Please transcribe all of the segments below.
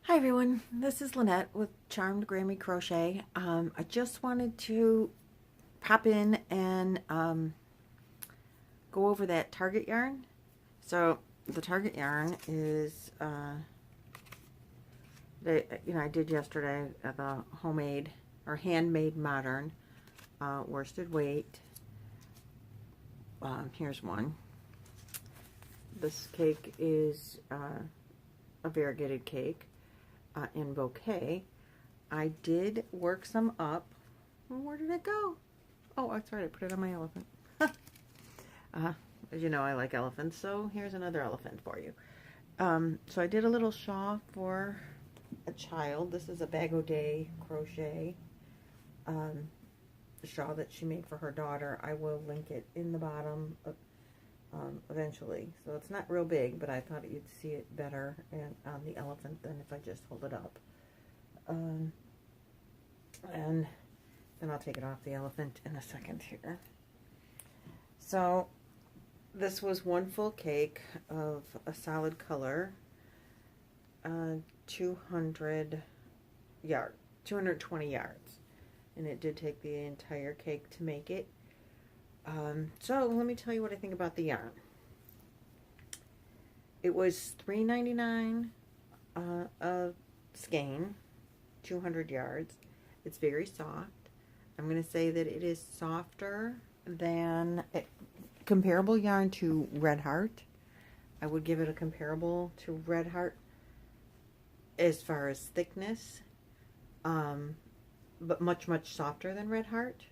Hi everyone, this is Lynette with Charmed Grammy Crochet. I just wanted to pop in and go over that Target yarn. So the Target yarn is, I did yesterday the homemade or handmade modern worsted weight. Here's one. This cake is a variegated cake. In bouquet. I did work some up. Where did it go? Oh, that's right. I put it on my elephant. As you know, I like elephants, so here's another elephant for you. So I did a little shawl for a child. This is a Bag-O-Day crochet shawl that she made for her daughter. I will link it in the bottom eventually. So it's not real big, but I thought you'd see it better on the elephant than if I just hold it up. And then I'll take it off the elephant in a second here. So this was one full cake of a solid color, 220 yards. And it did take the entire cake to make it. So let me tell you what I think about the yarn. It was $3.99 a skein, 200 yards. It's very soft. I'm going to say that it is softer than comparable yarn to Red Heart. I would give it a comparable to Red Heart as far as thickness, but much, much softer than Red Heart.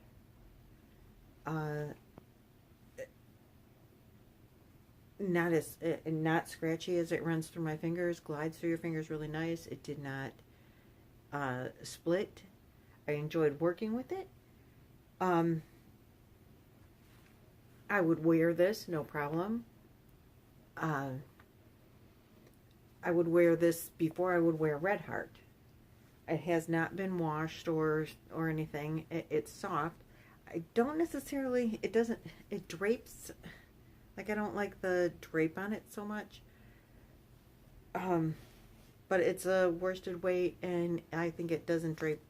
Not scratchy as it runs through my fingers, glides through your fingers really nice. It did not split. I enjoyed working with it. I would wear this, no problem. I would wear this before I would wear Red Heart. It has not been washed or anything. It's soft. I don't necessarily, it drapes, like I don't like the drape on it so much. But it's a worsted weight, and I think it doesn't drape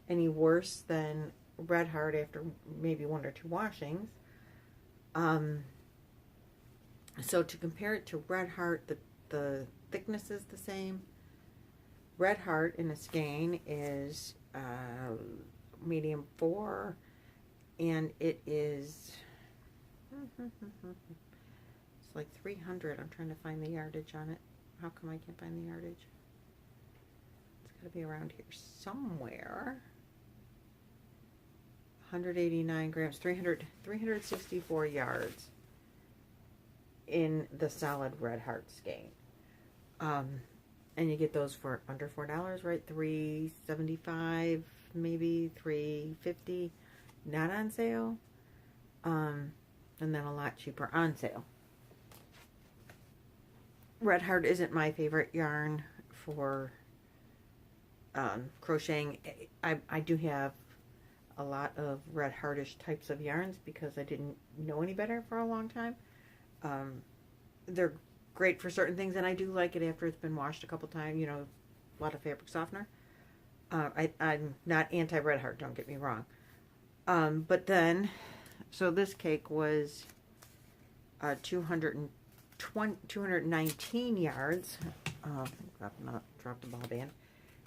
any worse than Red Heart after maybe one or two washings. So to compare it to Red Heart, the thickness is the same. Red Heart in a skein is medium 4, and it is it's like 300. I'm trying to find the yardage on it. How come I can't find the yardage? It's got to be around here somewhere. 189 grams, 364 yards in the solid Red Heart skein. And you get those for under $4, right? $3.75, maybe $3.50, not on sale. And then a lot cheaper on sale. Red Heart isn't my favorite yarn for crocheting. I do have a lot of Red Heartish types of yarns because I didn't know any better for a long time. They're great for certain things, and I do like it after it's been washed a couple times, a lot of fabric softener. I'm not anti-Red Heart, don't get me wrong. But then, so this cake was 219 yards. Dropped the ball band.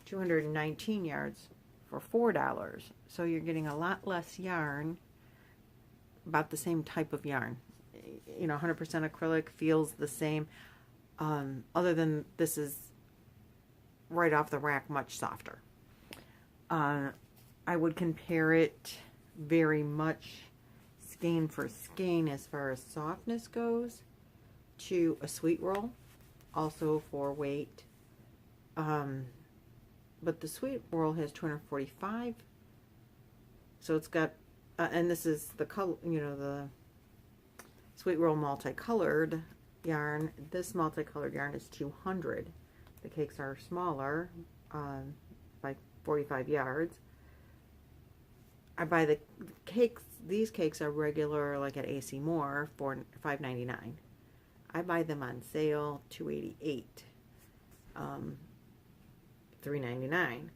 219 yards for $4. So you're getting a lot less yarn, about the same type of yarn. 100% acrylic, feels the same. Other than this is right off the rack, much softer. I would compare it very much skein for skein as far as softness goes to a sweet roll, also for weight. But the sweet roll has 245, so it's got, and this is the color, the sweet roll multicolored yarn. This multicolored yarn is 200. The cakes are smaller, by 45 yards. I buy the cakes, these cakes are regular, like at AC Moore, for $5.99. I buy them on sale, $2.88. $3.99.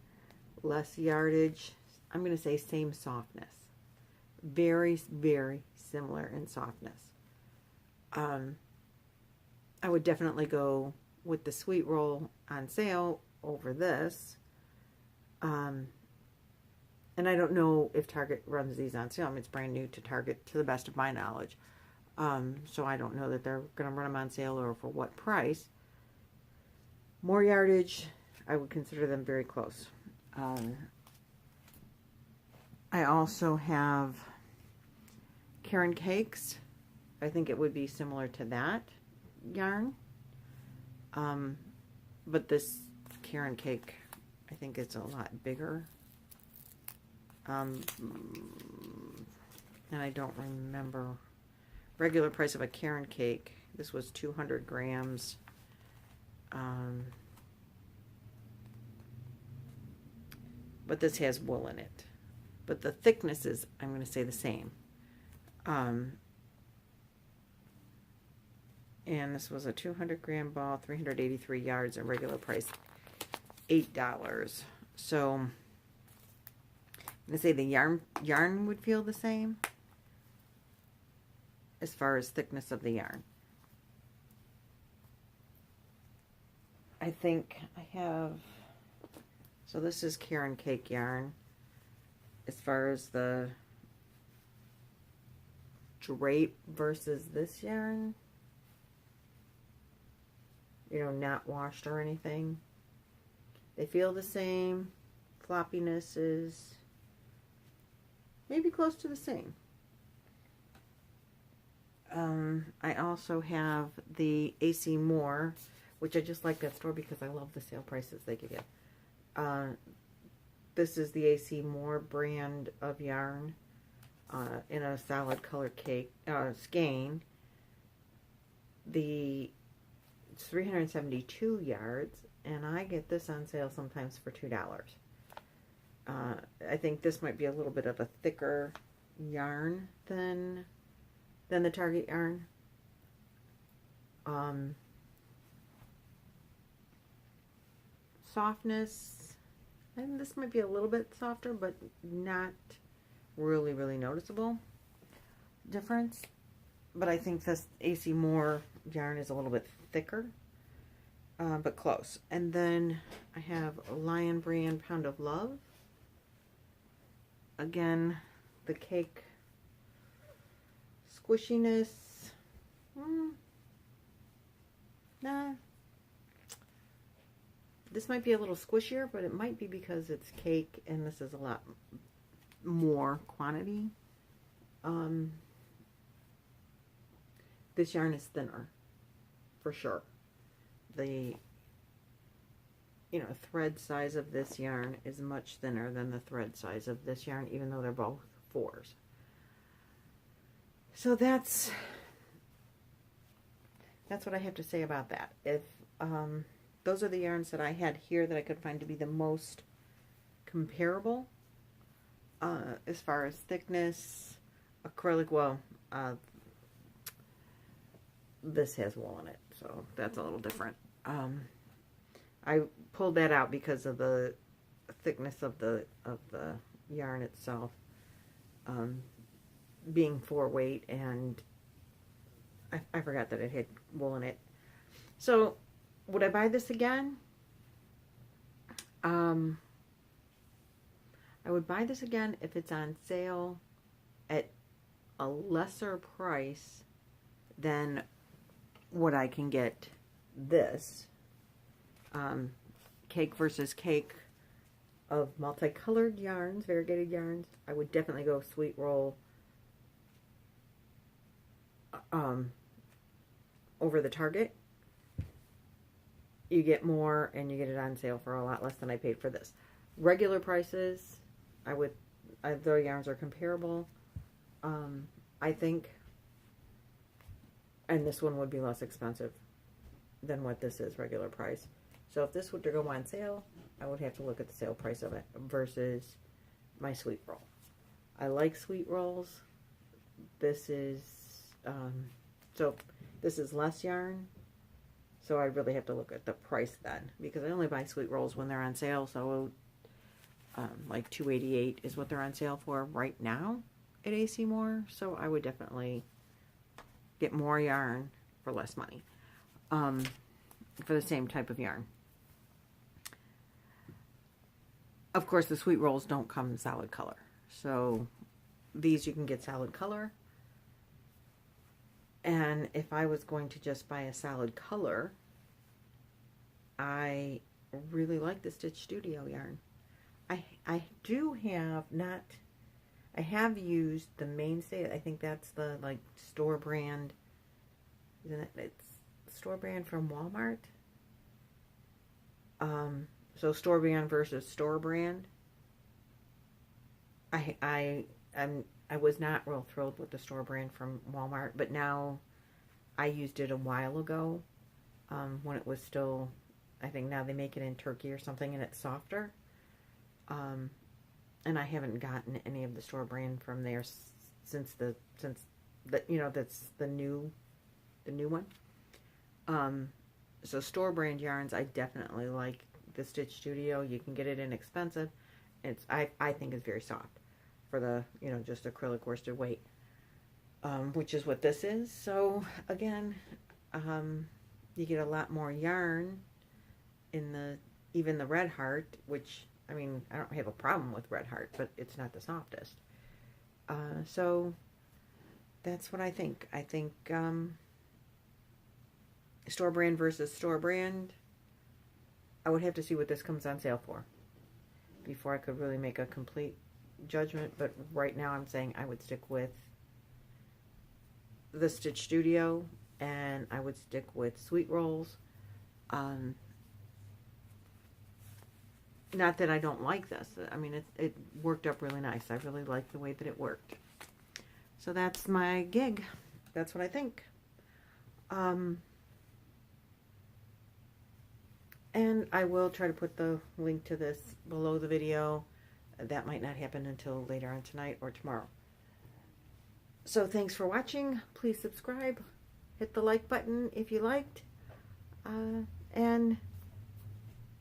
Less yardage. I'm going to say same softness. Very, very similar in softness. I would definitely go with the sweet roll on sale over this. And I don't know if Target runs these on sale. I mean, it's brand new to Target, to the best of my knowledge. So I don't know that they're going to run them on sale or for what price. More yardage, I would consider them very close. I also have Karen Cakes. I think it would be similar to that yarn. But this Karen Cake, I think it's a lot bigger. And I don't remember regular price of a Karen Cake. This was 200 grams. But this has wool in it. But the thickness is, I'm going to say, the same. And this was a 200 gram ball, 383 yards, and regular price $8. So I'm going to say the yarn would feel the same as far as thickness of the yarn. I think I have, so this is Karen Cake yarn. As far as the drape versus this yarn, you know, not washed or anything. They feel the same. Floppiness is maybe close to the same. I also have the AC Moore, which I just like that store because I love the sale prices they give you. This is the AC Moore brand of yarn in a solid color cake skein. It's 372 yards, and I get this on sale sometimes for $2. I think this might be a little bit of a thicker yarn than the Target yarn. Softness, and this might be a little bit softer, but not really, really noticeable difference. But I think this AC Moore yarn is a little bit thicker, but close. And then I have a Lion brand Pound of Love. Again, the cake squishiness, nah. This might be a little squishier, but it might be because it's cake and this is a lot more quantity. This yarn is thinner, for sure. The, thread size of this yarn is much thinner than the thread size of this yarn, even though they're both 4s. So that's what I have to say about that. If those are the yarns that I had here that I could find to be the most comparable as far as thickness, acrylic. Well, this has wool in it, so that's a little different. I pulled that out because of the thickness of the yarn itself, being 4 weight, and I forgot that it had wool in it. So would I buy this again? I would buy this again if it's on sale at a lesser price than what I can get this. Cake versus Cake of multicolored yarns, variegated yarns. I would definitely go sweet roll over the Target. You get more and you get it on sale for a lot less than I paid for this. Regular prices, though yarns are comparable, I think, and this one would be less expensive than what this is regular price. So if this were to go on sale, I would have to look at the sale price of it versus my sweet roll. I like sweet rolls. This is, so this is less yarn. So I really have to look at the price then, because I only buy sweet rolls when they're on sale. So like $2.88 is what they're on sale for right now at AC Moore. So I would definitely get more yarn for less money, for the same type of yarn. Of course, the sweet rolls don't come in solid color. So these you can get solid color. And if I was going to just buy a solid color, I really like the Stitch Studio yarn. I do have not, I have used the Mainstay. I think that's the like store brand, isn't it? It's store brand from Walmart. So store brand versus store brand. I was not real thrilled with the store brand from Walmart, but now I used it a while ago, when it was still, I think now they make it in Turkey or something and it's softer. And I haven't gotten any of the store brand from there since you know, that's the new one. So store brand yarns, I definitely like the Stitch Studio. You can get it inexpensive. I think it's very soft for the, you know, just acrylic worsted weight, which is what this is. So again, you get a lot more yarn in even the Red Heart, which, I mean, I don't have a problem with Red Heart, but it's not the softest. So that's what I think. I think store brand versus store brand, I would have to see what this comes on sale for before I could really make a complete judgment. But right now I'm saying I would stick with the Stitch Studio, and I would stick with sweet rolls. Not that I don't like this. I mean, it worked up really nice. I really like the way that it worked. So that's my gig. That's what I think. And I will try to put the link to this below the video. That might not happen until later on tonight or tomorrow. So thanks for watching. Please subscribe. Hit the like button if you liked. And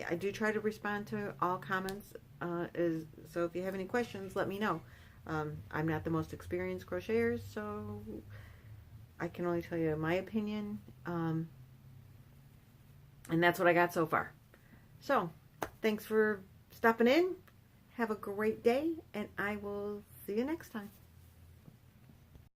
I do try to respond to all comments. So if you have any questions, let me know. I'm not the most experienced crocheter, so I can only tell you my opinion. And that's what I got so far. So, thanks for stopping in. Have a great day, and I will see you next time.